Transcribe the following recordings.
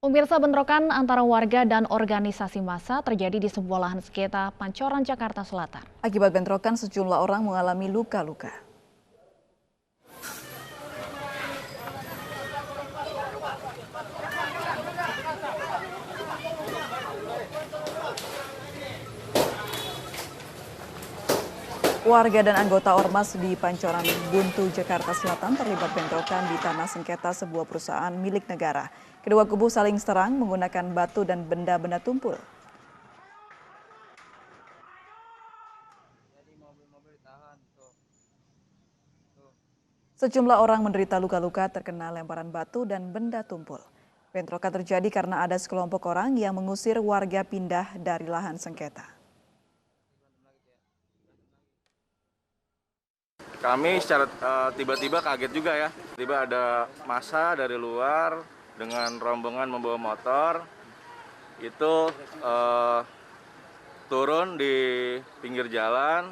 Pemirsa, bentrokan antara warga dan organisasi massa terjadi di sebuah lahan sengketa Pancoran, Jakarta Selatan. Akibat bentrokan, sejumlah orang mengalami luka-luka. Warga dan anggota Ormas di Pancoran Buntu, Jakarta Selatan terlibat bentrokan di tanah sengketa sebuah perusahaan milik negara. Kedua kubu saling serang menggunakan batu dan benda-benda tumpul. Sejumlah orang menderita luka-luka terkena lemparan batu dan benda tumpul. Bentrokan terjadi karena ada sekelompok orang yang mengusir warga pindah dari lahan sengketa. Kami secara tiba-tiba kaget juga ya. Tiba ada massa dari luar dengan rombongan membawa motor. Itu turun di pinggir jalan,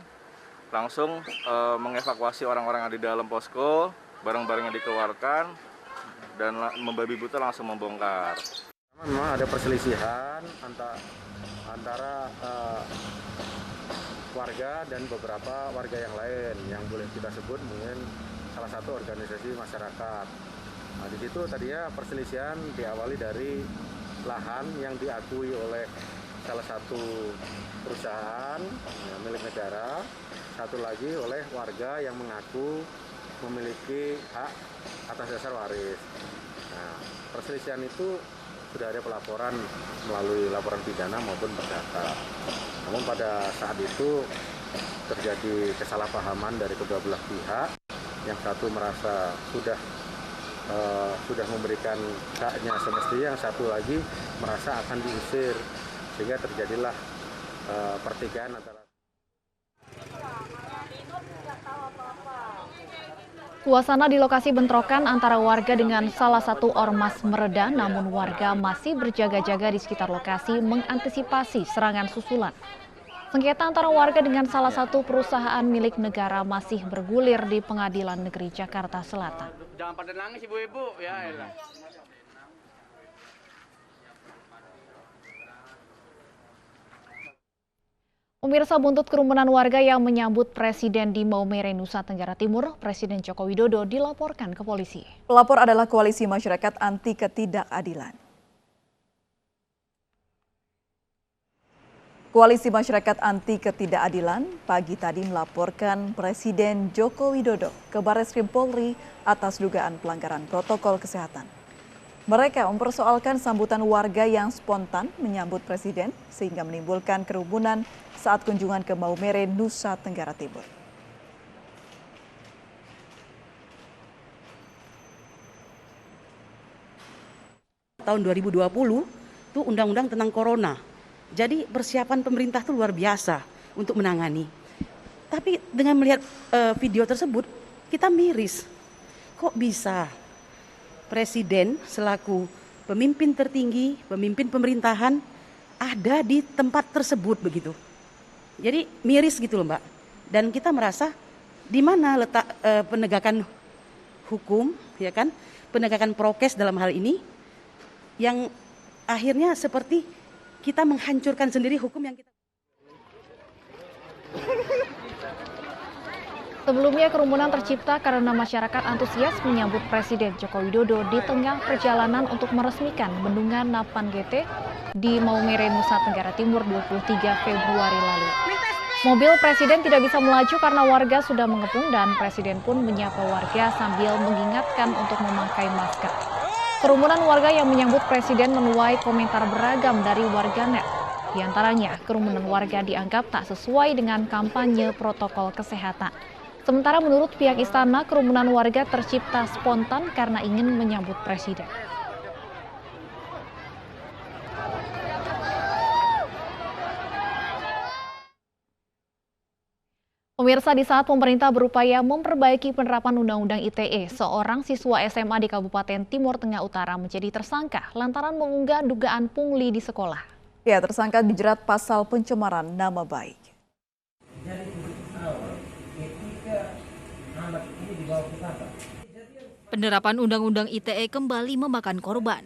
langsung mengevakuasi orang-orang yang di dalam posko, barang-barang yang dikeluarkan, dan membabi buta langsung membongkar. Memang ada perselisihan antara warga dan beberapa warga yang lain yang boleh kita sebut mungkin salah satu organisasi masyarakat. Nah, di situ tadinya perselisihan diawali dari lahan yang diakui oleh salah satu perusahaan milik negara, satu lagi oleh warga yang mengaku memiliki hak atas dasar waris. Nah, perselisihan itu sudah ada pelaporan melalui laporan pidana maupun perdata. Namun pada saat itu terjadi kesalahpahaman dari kedua belah pihak. Yang satu merasa sudah memberikan haknya semestinya, yang satu lagi merasa akan diusir, sehingga terjadilah pertikaian antara. Suasana di lokasi bentrokan antara warga dengan salah satu ormas mereda, namun warga masih berjaga-jaga di sekitar lokasi mengantisipasi serangan susulan. Sengketa antara warga dengan salah satu perusahaan milik negara masih bergulir di Pengadilan Negeri Jakarta Selatan. Jangan pada nangis ibu-ibu, ya elah. Pemirsa, buntut kerumunan warga yang menyambut Presiden di Maumere, Nusa Tenggara Timur, Presiden Joko Widodo dilaporkan ke polisi. Pelapor adalah Koalisi Masyarakat Anti Ketidakadilan. Koalisi Masyarakat Anti Ketidakadilan pagi tadi melaporkan Presiden Joko Widodo ke Barreskrim Polri atas dugaan pelanggaran protokol kesehatan. Mereka mempersoalkan sambutan warga yang spontan menyambut Presiden sehingga menimbulkan kerumunan saat kunjungan ke Maumere, Nusa Tenggara Timur. Tahun 2020 itu undang-undang tentang corona. Jadi persiapan pemerintah itu luar biasa untuk menangani. Tapi dengan melihat video tersebut, kita miris. Kok bisa Presiden selaku pemimpin tertinggi, pemimpin pemerintahan ada di tempat tersebut begitu. Jadi miris gitu loh Mbak. Dan kita merasa di mana letak penegakan hukum, ya kan? Penegakan prokes dalam hal ini yang akhirnya seperti kita menghancurkan sendiri hukum yang kita. Sebelumnya kerumunan tercipta karena masyarakat antusias menyambut Presiden Joko Widodo di tengah perjalanan untuk meresmikan bendungan Napan GT di Maumere, Nusa Tenggara Timur 23 Februari lalu. Mobil Presiden tidak bisa melaju karena warga sudah mengepung dan Presiden pun menyapa warga sambil mengingatkan untuk memakai masker. Kerumunan warga yang menyambut Presiden menuai komentar beragam dari warganet. Di antaranya, kerumunan warga dianggap tak sesuai dengan kampanye protokol kesehatan. Sementara menurut pihak istana, kerumunan warga tercipta spontan karena ingin menyambut Presiden. Pemirsa, di saat pemerintah berupaya memperbaiki penerapan Undang-Undang ITE, seorang siswa SMA di Kabupaten Timur Tengah Utara menjadi tersangka lantaran mengunggah dugaan pungli di sekolah. Ya, tersangka dijerat pasal pencemaran nama baik. Penerapan Undang-Undang ITE kembali memakan korban.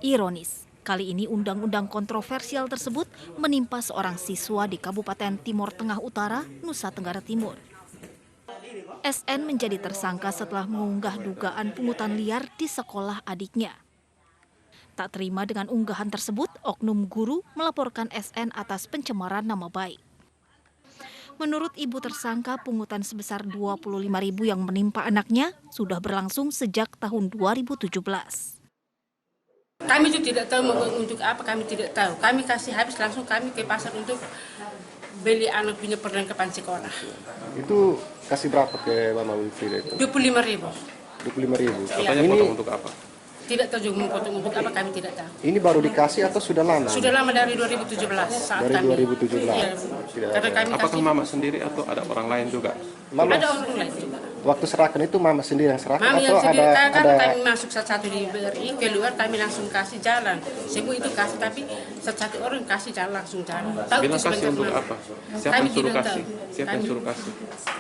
Ironis, kali ini undang-undang kontroversial tersebut menimpa seorang siswa di Kabupaten Timur Tengah Utara, Nusa Tenggara Timur. SN menjadi tersangka setelah mengunggah dugaan pungutan liar di sekolah adiknya. Tak terima dengan unggahan tersebut, oknum guru melaporkan SN atas pencemaran nama baik. Menurut ibu tersangka, pungutan sebesar 25.000 yang menimpa anaknya sudah berlangsung sejak tahun 2017. Kami itu tidak tahu untuk apa, kami tidak tahu. Kami kasih habis langsung kami ke pasar untuk beli anak punya perlengkapan sekolah. Itu kasih berapa ke Mama Wilfrida itu? 25.000. 25.000. Katanya Ini untuk apa? Tidak tahu juga memotong untuk apa, kami tidak tahu. ini baru dikasih atau sudah lama? Sudah lama dari 2017 saat Dari kami. 2017. Iya. Tidak Karena ada. kami Apakah kasih, Mama sendiri atau ada orang lain juga? Mama, ada orang lain juga. waktu serahkan itu Mama sendiri yang serahkan Mami atau yang sendiri, ada karena kami masuk satu-satu di BRI, keluar kami langsung kasih jalan. Semua itu kasih, tapi satu-satu orang kasih jalan, langsung jalan. Tahu Bilang itu kasih sebentar, untuk Mami. apa? Siapa Kami yang suruh tidak kasih? tahu. Siapa yang suruh kasih?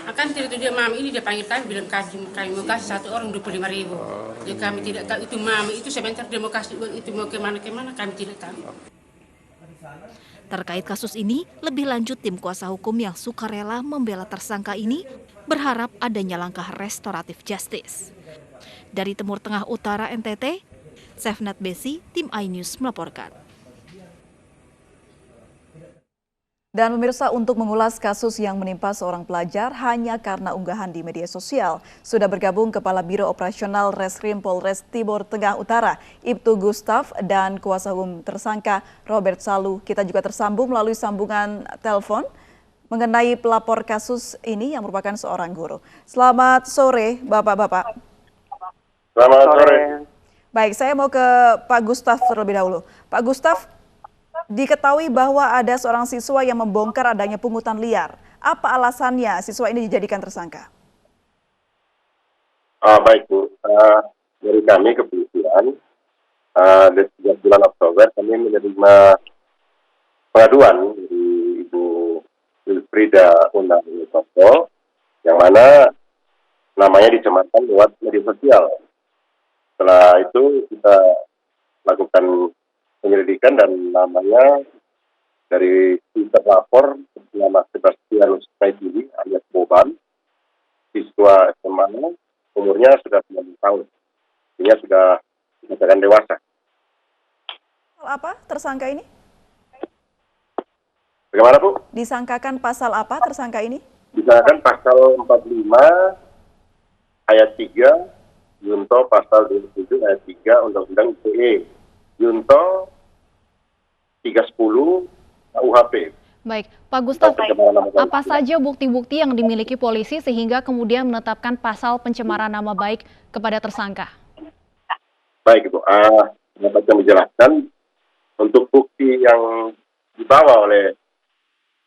Akan tidak dia Mami ini dia panggil kami bilang kami mau kasih satu orang 25.000. Jadi kami tidak tahu itu Mami itu sebentar dia mau kasih uang itu mau kemana kami tidak tahu. Terkait kasus ini, lebih lanjut tim kuasa hukum yang sukarela membela tersangka ini berharap adanya langkah restoratif justice. Dari Timur Tengah Utara NTT, Sefnat Besi, tim iNews melaporkan. Dan pemirsa, untuk mengulas kasus yang menimpa seorang pelajar hanya karena unggahan di media sosial, sudah bergabung Kepala Biro Operasional Reskrim Polres Timur Tengah Utara, Ibtu Gustaf, dan kuasa hukum tersangka Robert Salu. Kita juga tersambung melalui sambungan telepon mengenai pelapor kasus ini yang merupakan seorang guru. Selamat sore, Bapak-bapak. Selamat sore. Baik, saya mau ke Pak Gustaf terlebih dahulu. Pak Gustaf, diketahui bahwa ada seorang siswa yang membongkar adanya pungutan liar. Apa alasannya siswa ini dijadikan tersangka? Baik Bu, dari kami kepolisian, dari sejak bulan Oktober kami menerima pengaduan dari Ibu Wilfrida Undang Nutopo, yang mana namanya dicemarkan lewat media sosial. Setelah itu kita lakukan penyelidikan dan namanya dari si terlapor bernama Sebastianus Maitili alias Boban, siswa SMA, umurnya sudah 9 tahun. Dia sudah dikatakan dewasa. Apa tersangka ini? Bagaimana Bu? Disangkakan pasal apa tersangka ini? Disangkakan pasal 45 ayat 3, Junto pasal 27 ayat 3 Undang-Undang ITE. Junto 310 KUHP. Baik, Pak Gustaf, apa saja bukti-bukti yang dimiliki polisi sehingga kemudian menetapkan pasal pencemaran nama baik kepada tersangka? Baik Ibu, dapat kami jelaskan untuk bukti yang dibawa oleh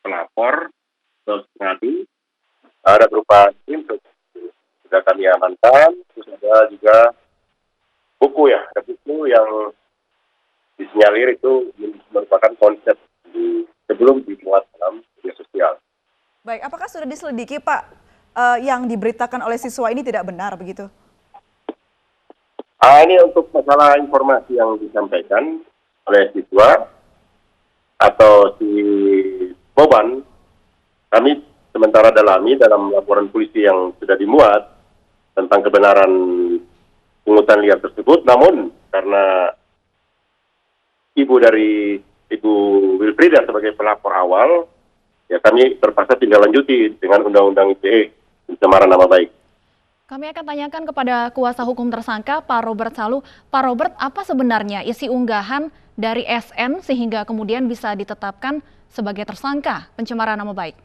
pelapor ke pengadu ada berupa screenshot sudah kami amankan, terus ada juga buku ada buku yang disinyalir itu merupakan konsep sebelum dimuat dalam media sosial. Baik, apakah sudah diselidiki Pak yang diberitakan oleh siswa ini tidak benar begitu? Ini untuk masalah informasi yang disampaikan oleh siswa atau si Boban, kami sementara dalami dalam laporan polisi yang sudah dimuat tentang kebenaran pungutan liar tersebut, namun karena ibu dari Ibu Wilfrida sebagai pelapor awal, ya kami terpaksa tindak lanjuti dengan Undang-Undang ITE, pencemaran nama baik. Kami akan tanyakan kepada kuasa hukum tersangka, Pak Robert Salu. Pak Robert, apa sebenarnya isi unggahan dari SN sehingga kemudian bisa ditetapkan sebagai tersangka pencemaran nama baik?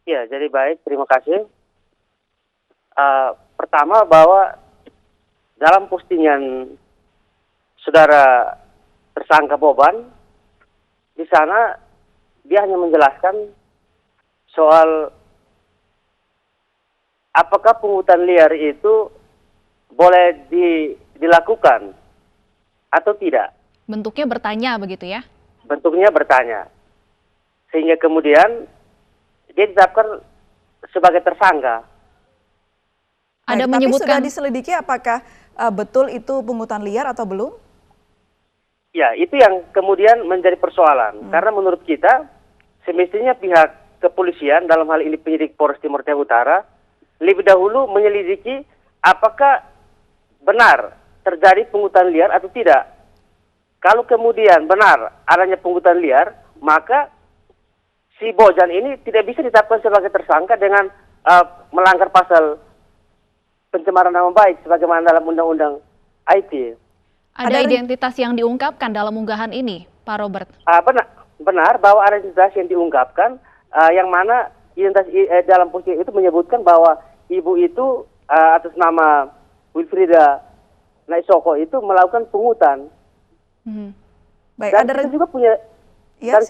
Ya, jadi baik, terima kasih. Pertama bahwa dalam postingan saudara tersangka Boban, di sana dia hanya menjelaskan soal apakah pungutan liar itu boleh dilakukan atau tidak. Bentuknya bertanya begitu ya? Bentuknya bertanya. Sehingga kemudian dia ditetapkan sebagai tersangka. Ada Tapi menyebutkan sudah diselidiki apakah betul itu pungutan liar atau belum? Ya, itu yang kemudian menjadi persoalan. Karena menurut kita, semestinya pihak kepolisian, dalam hal ini penyidik Polres Timur Tengah Utara, lebih dahulu menyelidiki apakah benar terjadi pungutan liar atau tidak. Kalau kemudian benar adanya pungutan liar, maka si Bojan ini tidak bisa ditetapkan sebagai tersangka dengan melanggar pasal pencemaran nama baik sebagaimana dalam Undang-Undang IT. Ada identitas yang diungkapkan dalam unggahan ini, Pak Robert? Benar bahwa ada identitas yang diungkapkan, yang mana identitas dalam posisi itu menyebutkan bahwa ibu itu atas nama Wilfrida Naisoko itu melakukan pungutan. Baik, dan kita juga punya, kita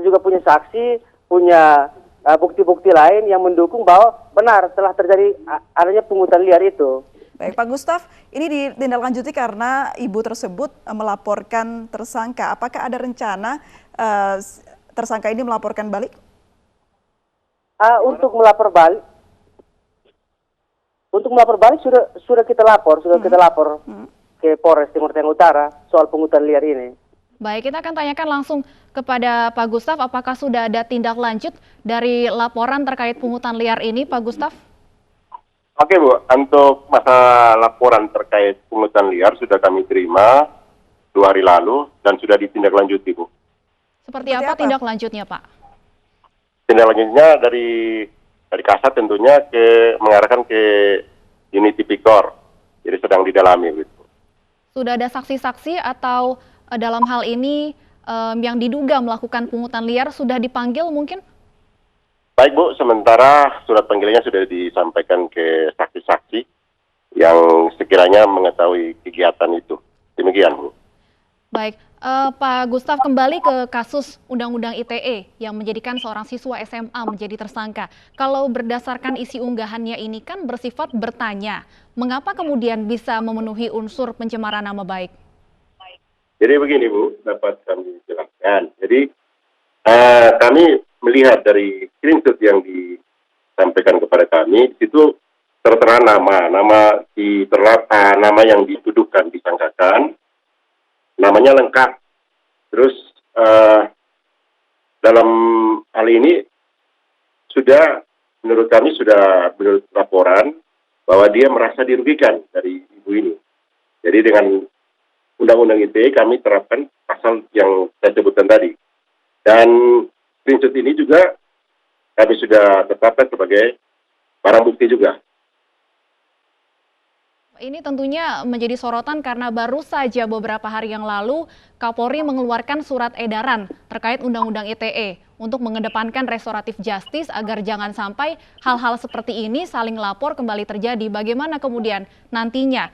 juga punya saksi, punya bukti-bukti lain yang mendukung bahwa benar telah terjadi adanya pungutan liar itu. Baik, Pak Gustaf, ini ditindaklanjuti karena ibu tersebut melaporkan tersangka. Apakah ada rencana tersangka ini melaporkan balik? Untuk melapor balik sudah kita lapor, ke Polres Timur Tengah Utara soal pungutan liar ini. Baik, kita akan tanyakan langsung kepada Pak Gustaf, apakah sudah ada tindak lanjut dari laporan terkait pungutan liar ini, Pak Gustaf? Oke Bu, untuk masa laporan terkait pungutan liar sudah kami terima 2 hari lalu dan sudah ditindaklanjuti Bu. Seperti apa tindak lanjutnya Pak? Tindak lanjutnya dari Kasat tentunya mengarahkan ke unit tipikor, jadi sedang didalami gitu. Sudah ada saksi-saksi atau dalam hal ini yang diduga melakukan pungutan liar sudah dipanggil mungkin? Baik Bu, sementara surat panggilannya sudah disampaikan ke saksi-saksi yang sekiranya mengetahui kegiatan itu. Demikian Bu. Baik, Pak Gustaf, kembali ke kasus Undang-Undang ITE yang menjadikan seorang siswa SMA menjadi tersangka. Kalau berdasarkan isi unggahannya ini kan bersifat bertanya, mengapa kemudian bisa memenuhi unsur pencemaran nama baik? Jadi begini Bu, dapat kami jelaskan. Jadi kami melihat dari screenshot yang disampaikan kepada kami, itu tertera nama yang dituduhkan, disangkakan, namanya lengkap. Terus dalam hal ini menurut laporan bahwa dia merasa dirugikan dari ibu ini. Jadi dengan Undang-Undang ITE kami terapkan pasal yang saya sebutkan tadi. Dan screenshot ini juga kami sudah tetapkan sebagai barang bukti juga. Ini tentunya menjadi sorotan karena baru saja beberapa hari yang lalu Kapolri mengeluarkan surat edaran terkait Undang-Undang ITE untuk mengedepankan restoratif justice agar jangan sampai hal-hal seperti ini saling lapor kembali terjadi. Bagaimana kemudian nantinya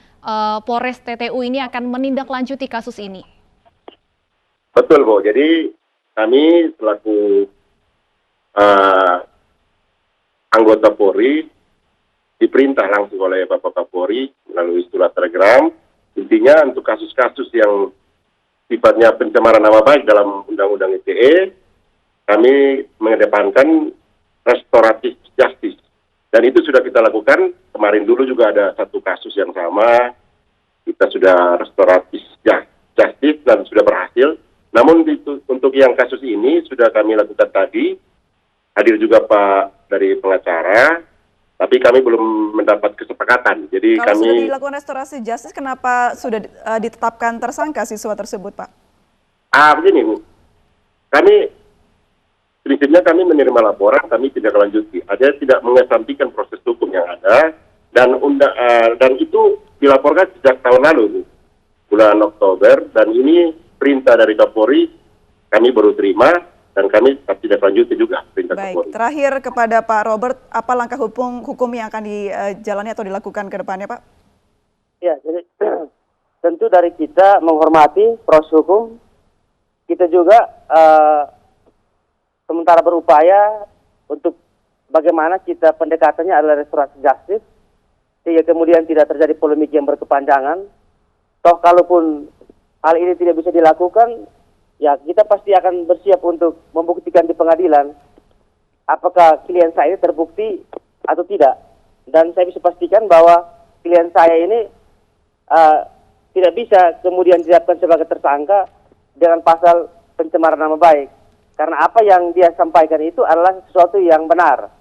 Polres TTU ini akan menindaklanjuti kasus ini? Betul Bu, jadi kami selaku anggota Polri diperintah langsung oleh Bapak Kapolri melalui surat telegram. Intinya untuk kasus-kasus yang sifatnya pencemaran nama baik dalam Undang-Undang ITE, kami mengedepankan restoratif justice. Dan itu sudah kita lakukan, kemarin dulu juga ada satu kasus yang sama, kita sudah restoratif justice dan sudah berhasil. Namun untuk yang kasus ini sudah kami lakukan tadi, hadir juga Pak dari pengacara, tapi kami belum mendapat kesepakatan. Jadi kalau sudah dilakukan restorasi justice, kenapa sudah ditetapkan tersangka siswa tersebut, Pak? Begini Bu, prinsipnya kami menerima laporan, kami tidak lanjuti. Ada tidak mengesampingkan proses hukum yang ada, dan itu dilaporkan sejak tahun lalu Bu, bulan Oktober, dan ini perintah dari Kapolri kami baru terima dan kami tidak lanjuti juga perintah Kapolri. Terakhir kepada Pak Robert, apa langkah hukum yang akan dijalani atau dilakukan ke depannya, Pak? Ya, jadi tentu dari kita menghormati proses hukum, kita juga sementara berupaya untuk bagaimana kita pendekatannya adalah restoratif justice, sehingga kemudian tidak terjadi polemik yang berkepanjangan. Toh kalaupun hal ini tidak bisa dilakukan, ya kita pasti akan bersiap untuk membuktikan di pengadilan apakah klien saya ini terbukti atau tidak. Dan saya bisa pastikan bahwa klien saya ini tidak bisa kemudian ditetapkan sebagai tersangka dengan pasal pencemaran nama baik. Karena apa yang dia sampaikan itu adalah sesuatu yang benar.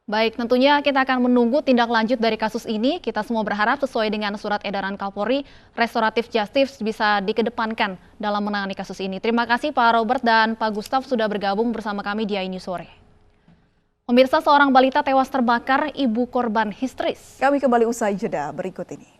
Baik, tentunya kita akan menunggu tindak lanjut dari kasus ini. Kita semua berharap sesuai dengan surat edaran Kapolri, restoratif justice bisa dikedepankan dalam menangani kasus ini. Terima kasih Pak Robert dan Pak Gustaf sudah bergabung bersama kami di iNews Sore. Pemirsa, seorang balita tewas terbakar, ibu korban histeris. Kami kembali usai jeda berikut ini.